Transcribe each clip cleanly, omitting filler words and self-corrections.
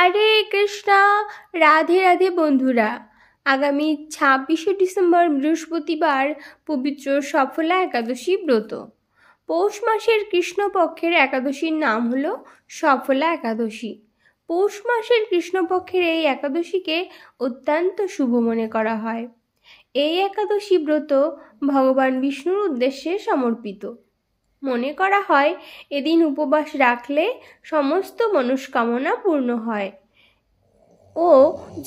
হরে কৃষ্ণা। রাধে রাধে বন্ধুরা। আগামী 26শে ডিসেম্বর বৃহস্পতিবার পবিত্র সফলা একাদশী ব্রত। পৌষ মাসের কৃষ্ণপক্ষের একাদশীর নাম হলো সফলা একাদশী। পৌষ মাসের কৃষ্ণপক্ষের এই একাদশীকে অত্যন্ত শুভ মনে করা হয়। এই একাদশী ব্রত ভগবান বিষ্ণুর উদ্দেশ্যে সমর্পিত। মনে করা হয় এদিন উপবাস রাখলে সমস্ত মনস্কামনা পূর্ণ হয় ও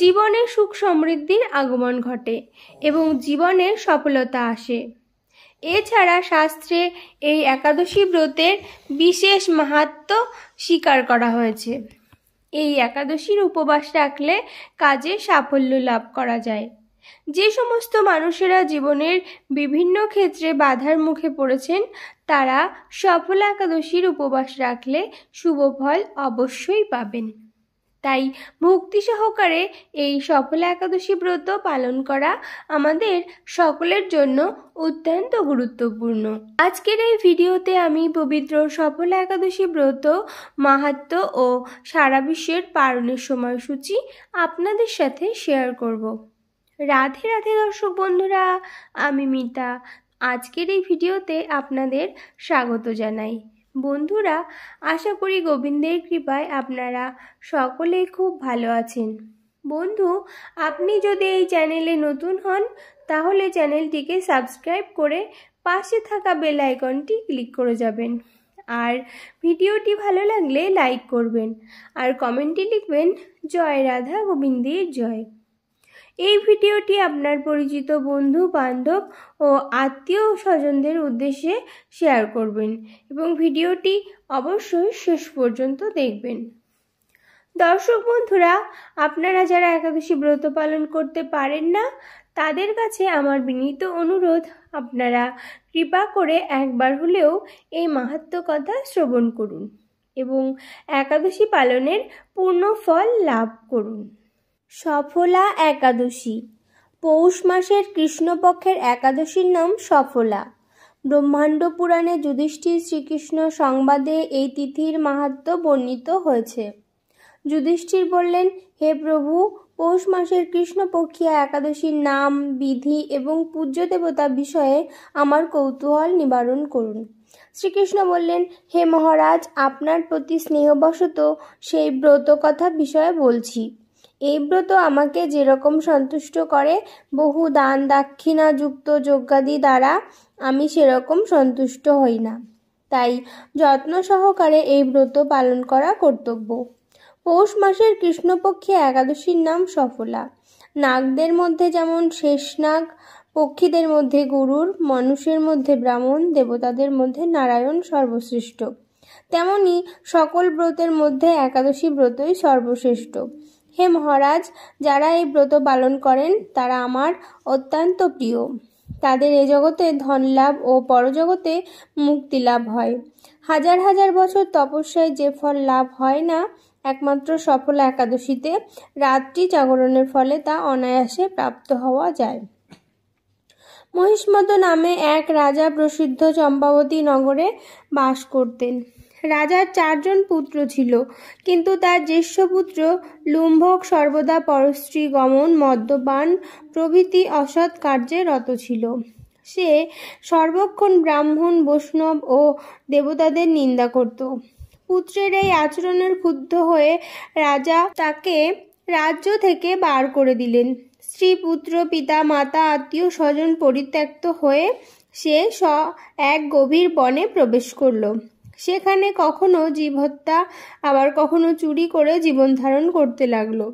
জীবনে সুখ সমৃদ্ধির আগমন ঘটে এবং জীবনে সফলতা আসে। এছাড়া শাস্ত্রে এই একাদশী ব্রতের বিশেষ মাহাত্ম্য স্বীকার করা হয়েছে। এই একাদশীর উপবাস রাখলে কাজে সাফল্য লাভ করা যায়। যে সমস্ত মানুষেরা জীবনের বিভিন্ন ক্ষেত্রে বাধার মুখে পড়েছেন তারা সফলা একাদশীর উপবাস রাখলে শুভ ফল অবশ্যই পাবেন। তাই ভক্তি সহকারে এই সফলা একাদশী ব্রত পালন করা আমাদের সকলের জন্য অত্যন্ত গুরুত্বপূর্ণ। আজকের এই ভিডিওতে আমি পবিত্র সফলা একাদশী ব্রত মাহাত্ম্য ও সারা বিশ্বের পালনের সময়সূচি আপনাদের সাথে শেয়ার করব। রাধে রাধে দর্শক বন্ধুরা, আমি মিতা। আজকের এই ভিডিওতে আপনাদের স্বাগত জানাই। বন্ধুরা, আশা করি গোবিন্দের কৃপায় আপনারা সকলেই খুব ভালো আছেন। বন্ধু, আপনি যদি এই চ্যানেলে নতুন হন তাহলে চ্যানেলটিকে সাবস্ক্রাইব করে পাশে থাকা বেল আইকনটি ক্লিক করে যাবেন। আর ভিডিওটি ভালো লাগলে লাইক করবেন আর কমেন্টে লিখবেন জয় রাধা গোবিন্দের জয়। এই ভিডিওটি আপনার পরিচিত বন্ধু বান্ধব ও আত্মীয় স্বজনদের উদ্দেশ্যে শেয়ার করবেন এবং ভিডিওটি অবশ্যই শেষ পর্যন্ত দেখবেন। দর্শক বন্ধুরা, আপনারা যারা একাদশী ব্রত পালন করতে পারেন না তাদের কাছে আমার বিনীত অনুরোধ, আপনারা কৃপা করে একবার হলেও এই মাহাত্ম্য কথা শ্রবণ করুন এবং একাদশী পালনের পূর্ণ ফল লাভ করুন। সফলা একাদশী। পৌষ মাসের কৃষ্ণপক্ষের একাদশীর নাম সফলা। ব্রহ্মাণ্ড পুরাণে যুধিষ্ঠির শ্রীকৃষ্ণ সংবাদে এই তিথির মাহাত্ম্য বর্ণিত হয়েছে। যুধিষ্ঠির বললেন, হে প্রভু, পৌষ মাসের কৃষ্ণপক্ষীয় একাদশীর নাম, বিধি এবং পূজ্য দেবতা বিষয়ে আমার কৌতূহল নিবারণ করুন। শ্রীকৃষ্ণ বললেন, হে মহারাজ, আপনার প্রতি স্নেহবশত সেই ব্রত কথা বিষয়ে বলছি। এই ব্রত আমাকে যেরকম সন্তুষ্ট করে, বহু দান দাক্ষিণা যুক্ত যজ্ঞাদি দ্বারা আমি সেরকম সন্তুষ্ট হই না। তাই যত্ন সহকারে এই ব্রত পালন করা কর্তব্য। পৌষ মাসের কৃষ্ণপক্ষী একাদশীর নাম সফলা। নাগদের মধ্যে যেমন শেষনাগ, পক্ষীদের মধ্যে গরুড়, মানুষের মধ্যে ব্রাহ্মণ, দেবতাদের মধ্যে নারায়ণ সর্বশ্রেষ্ঠ, তেমনি সকল ব্রতের মধ্যে একাদশী ব্রতই সর্বশ্রেষ্ঠ। হে মহারাজ, যারা এই ব্রত পালন করেন তারা আমার অত্যন্ত প্রিয়। তাদের এ জগতে ধন লাভ ও পরজগতে মুক্তি লাভ হয়। হাজার হাজার বছর তপস্যায় যে ফল লাভ হয় না, একমাত্র সফলা একাদশীতে রাত্রি জাগরণের ফলে তা অনায়াসে প্রাপ্ত হওয়া যায়। মহিষ্মদ নামে এক রাজা প্রসিদ্ধ চম্পাবতী নগরে বাস করতেন। রাজার 4 জন পুত্র ছিল, কিন্তু তার জ্যেষ্ঠ পুত্র লুম্ভক সর্বদা পরস্ত্রী গমন, মদ্যপান প্রভৃতি অসৎ কার্যে রত ছিল। সে সর্বক্ষণ ব্রাহ্মণ, বৈষ্ণব ও দেবতাদের নিন্দা করত। পুত্রের এই আচরণের ক্ষুব্ধ হয়ে রাজা তাকে রাজ্য থেকে বার করে দিলেন। স্ত্রী, পুত্র, পিতা, মাতা, আত্মীয় স্বজন পরিত্যক্ত হয়ে সে এক গভীর বনে প্রবেশ করল। সেখানে কখনো জীব হত্যা, আবার কখনো চুরি করে জীবন ধারণ করতে লাগলো।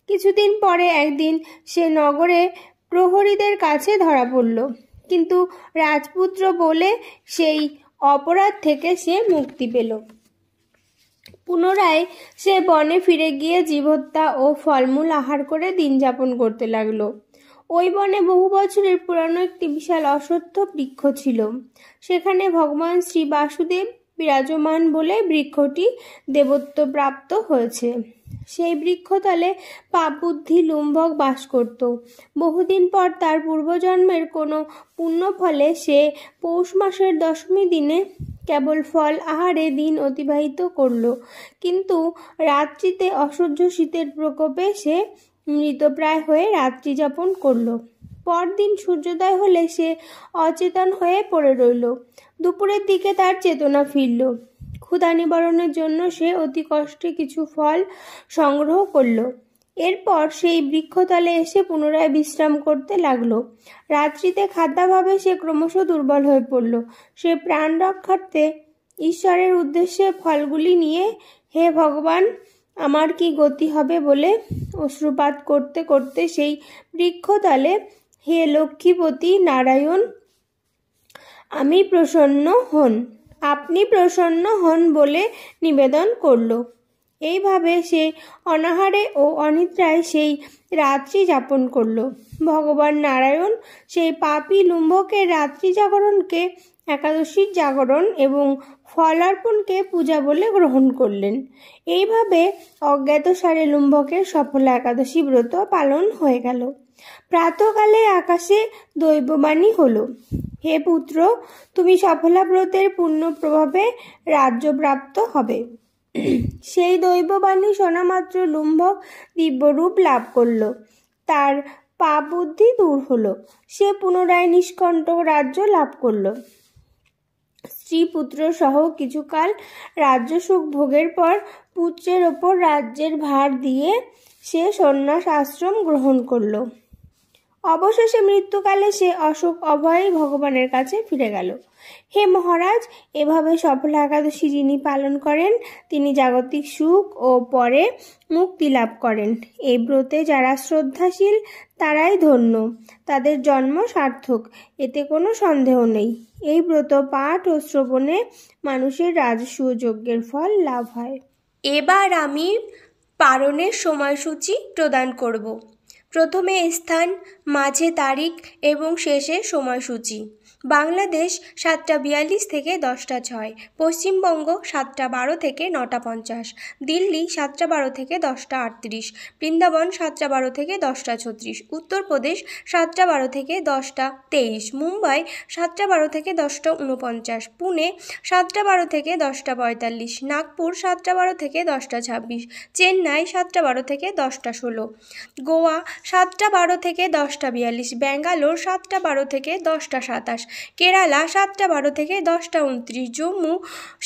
কিছুদিন পরে একদিন সে নগরে প্রহরীদের কাছে ধরা পড়ল, কিন্তু রাজপুত্র বলে সেই অপরাধ থেকে সে মুক্তি পেল। পুনরায় সে বনে ফিরে গিয়ে জীব হত্যা ও ফলমূল আহার করে দিন যাপন করতে লাগলো। ওই বনে বহু বছরের পুরানো একটি বিশাল অশ্বত্থ বৃক্ষ ছিল। সেখানে ভগবান শ্রী বাসুদেব বিরাজমান বলে বৃক্ষটি দেবত্ব প্রাপ্ত হয়েছে। সেই বৃক্ষতলে পাপ বুদ্ধি লুম্ভক বাস করত। বহুদিন পর তার পূর্বজন্মের কোনো পুণ্য ফলে সে পৌষ মাসের দশমী দিনে কেবল ফল আহারে দিন অতিবাহিত করল, কিন্তু রাত্রিতে অসহ্য শীতের প্রকোপে সে মৃতপ্রায় হয়ে রাত্রি যাপন করল। পরদিন সূর্যোদয় হলে সে অচেতন হয়ে পড়ে রইল। দুপুরের দিকে তার চেতনা ফিরল। ক্ষুধা নিবারণের জন্য সে অতি কষ্টে কিছু ফল সংগ্রহ করল। এরপর সেই বৃক্ষতলে এসে পুনরায় বিশ্রাম করতে লাগলো। রাত্রিতে খাদ্যাভাবে সে ক্রমশ দুর্বল হয়ে পড়ল। সে প্রাণ রক্ষার্থে ঈশ্বরের উদ্দেশ্যে ফলগুলি নিয়ে, হে ভগবান, আমার কি গতি হবে বলে অশ্রুপাত করতে করতে সেই বৃক্ষতলে, হে লক্ষ্মীপতি নারায়ণ, আপনি প্রসন্ন হন বলে নিবেদন করল। এইভাবে সে অনাহারে ও অনিদ্রায় সেই রাত্রি যাপন করল। ভগবান নারায়ণ সেই পাপী লুম্ভকের রাত্রি জাগরণকে একাদশীর জাগরণ এবং ফলার্পণকে পূজা বলে গ্রহণ করলেন। এইভাবে অজ্ঞাতসারে লুম্ভকের সফলা একাদশী ব্রত পালন হয়ে গেল। প্রাতঃকালে আকাশে দৈববাণী হলো, হে পুত্র, তুমি সফলা ব্রতের পুণ্য প্রভাবে রাজ্যপ্রাপ্ত হবে। সেই দৈববাণী শোনা মাত্র লুম্ভক দিব্যরূপ লাভ করল। তার পাপ বুদ্ধি দূর হলো। সে পুনরায় নিষ্কণ্টক রাজ্য লাভ করল। স্ত্রী পুত্র সহ কিছুকাল রাজ্য সুখ ভোগের পর পুত্রের ওপর রাজ্যের ভার দিয়ে সে সন্ন্যাস আশ্রম গ্রহণ করল। অবশেষে মৃত্যুকালে সে অশোক অভয়ে ভগবানের কাছে ফিরে গেল। হে মহারাজ, এভাবে সফলা একাদশী যিনি পালন করেন তিনি জাগতিক সুখ ও পরে মুক্তি লাভ করেন। এই ব্রতে যারা শ্রদ্ধাশীল তারাই ধন্য, তাদের জন্ম সার্থক, এতে কোনো সন্দেহ নেই। এই ব্রত পাঠ ও শ্রবণে মানুষের রাজসূয় যজ্ঞের ফল লাভ হয়। এবার আমি পালনের সময়সূচি প্রদান করব। প্রথমে স্থান, মাঝে তারিখ এবং শেষে সময়সূচি। বাংলাদেশ 7:42 থেকে 10:06, পশ্চিমবঙ্গ 7:12 থেকে 9:50, দিল্লি 7:12 থেকে 10:38, বৃন্দাবন 7:12 থেকে 10:36, উত্তরপ্রদেশ 7:12 থেকে 10:23, মুম্বাই 7:12 থেকে 10:49, পুনে 7:12 থেকে 10:45, নাগপুর 7:12 থেকে 10:26, চেন্নাই 7:12 থেকে 10:16, গোয়া 7:12 থেকে 10:42, ব্যাঙ্গালোর 7:12 থেকে 10:27, কেরালা 7:12 থেকে 10:29, জম্মু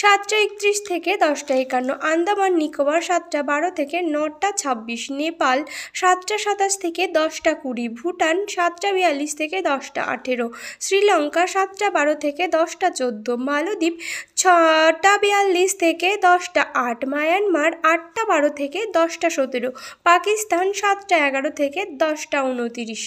7:31 থেকে 10:51, আন্দামান নিকোবর 7:12 থেকে 9:26, নেপাল 7:27 থেকে 10:20, ভুটান 7:42 থেকে 10:18, শ্রীলঙ্কা 7:12 থেকে 10:14, মালদ্বীপ 6:42 থেকে 10:08, মায়ানমার 8:12 থেকে 10:17, পাকিস্তান 7:11 থেকে 10:29,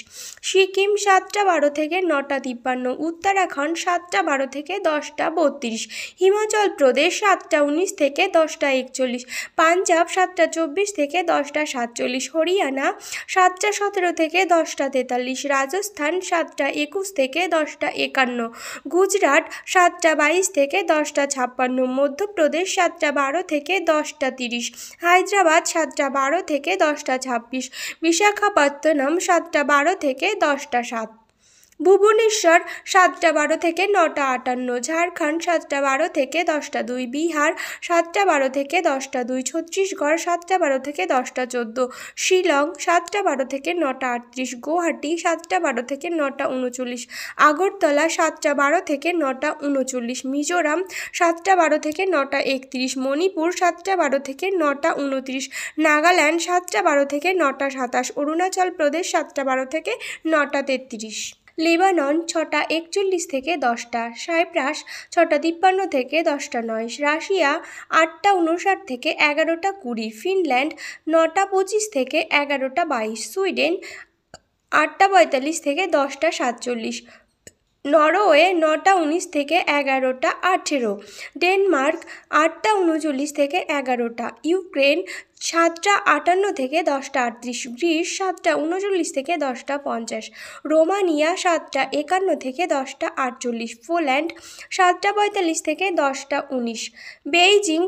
সিকিম 7:12 থেকে 9:53, উত্তরাখণ্ড 7:12 থেকে 10:32, হিমাচল প্রদেশ 7:19 থেকে 10:41, পাঞ্জাব 7:24 থেকে 10:47, হরিয়ানা 7:17 থেকে 10:43, রাজস্থান 7:21 থেকে 10:51, গুজরাট 7:22 থেকে 10:56, মধ্যপ্রদেশ 7:12 থেকে 10:30, হায়দ্রাবাদ 7:12 থেকে 10:26, বিশাখাপত্তনম 7:12 থেকে 10:07, ভুবনেশ্বর 7:12 থেকে 9:58, ঝাড়খণ্ড 7:12 থেকে 10:02, বিহার 7:12 থেকে 10:02, ছত্তিশগড় 7:12 থেকে 10:14, শিলং 7:12 থেকে 9:38, গুয়াহাটি 7:12 থেকে 9:39, আগরতলা 7:12 থেকে 9:39, মিজোরাম 7:12 থেকে 9:31, মণিপুর 7:12 থেকে 9:29, নাগাল্যান্ড 7:12 থেকে 9:27, অরুণাচল প্রদেশ 7:12 থেকে 9:33, লেবানন 6:41 থেকে 10টা, সাইপ্রাস 6:53 থেকে 10:09, রাশিয়া 8:59 থেকে 11:20, ফিনল্যান্ড 9:25 থেকে 11:22, সুইডেন 8:45 থেকে 10:47, নরওয়ে 9:19 থেকে 11:18, ডেনমার্ক 8:39 থেকে 11টা, ইউক্রেন 7টা 58 থেকে 10টা 38, গ্রিস 7টা 39 থেকে 10টা 50, রোমানিয়া 7টা 51 থেকে 10টা 48, পোল্যান্ড 7টা 45 থেকে 10টা 19, বেইজিং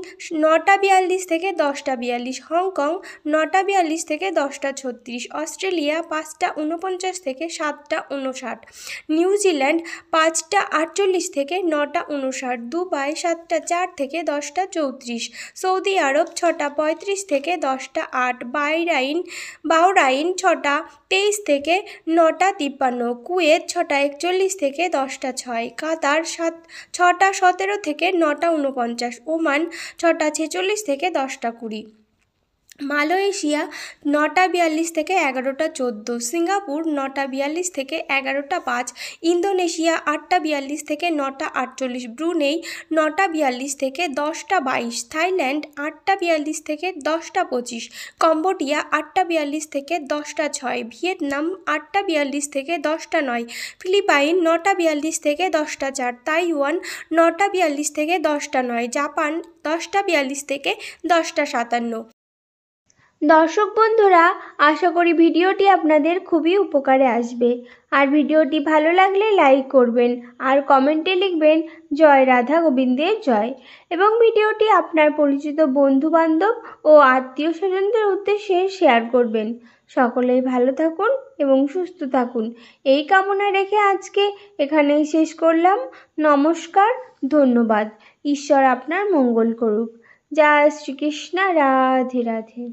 9টা 42 থেকে 10টা 42, হংকং 9টা 42 থেকে 10টা 36, অস্ট্রেলিয়া 5টা 49 থেকে 7টা 59, নিউজিল্যান্ড 5টা 48 থেকে 9টা 59, দুবাই 7টা 4 থেকে 10টা 34, সৌদি আরব 6টা 35 থেকে 10টা 8, বাহরাইন 6টা 23 থেকে 9টা 53, কুয়েত 6টা 41 থেকে 10টা 6, কাতার 6টা 17 থেকে 9টা 49, ওমান 6টা 46 থেকে 10টা 20, মালয়েশিয়া 9টা 42 থেকে 11টা 14, সিঙ্গাপুর 9টা 42 থেকে 11টা 5, ইন্দোনেশিয়া 8টা 42 থেকে 9টা 48, ব্রুনেই 9টা 42 থেকে 10টা 22, থাইল্যান্ড 8টা 42 থেকে 10টা 25, কম্বোডিয়া 8টা 42 থেকে 10টা 6, ভিয়েতনাম 8টা 42 থেকে 10টা 9, ফিলিপাইন 9টা 42 থেকে 10টা 4, তাইওয়ান 9টা 42 থেকে 10টা 9, জাপান 10টা 42 থেকে 10টা 57। দর্শক বন্ধুরা, আশা করি ভিডিওটি আপনাদের খুবই উপকারে আসবে। আর ভিডিওটি ভালো লাগলে লাইক করবেন আর কমেন্টে লিখবেন জয় রাধা গোবিন্দের জয়, এবং ভিডিওটি আপনার পরিচিত বন্ধুবান্ধব ও আত্মীয় স্বজনদের উদ্দেশ্যে শেয়ার করবেন। সকলেই ভালো থাকুন এবং সুস্থ থাকুন এই কামনা রেখে আজকে এখানেই শেষ করলাম। নমস্কার, ধন্যবাদ। ঈশ্বর আপনার মঙ্গল করুক। জয় শ্রীকৃষ্ণ, রাধে রাধে।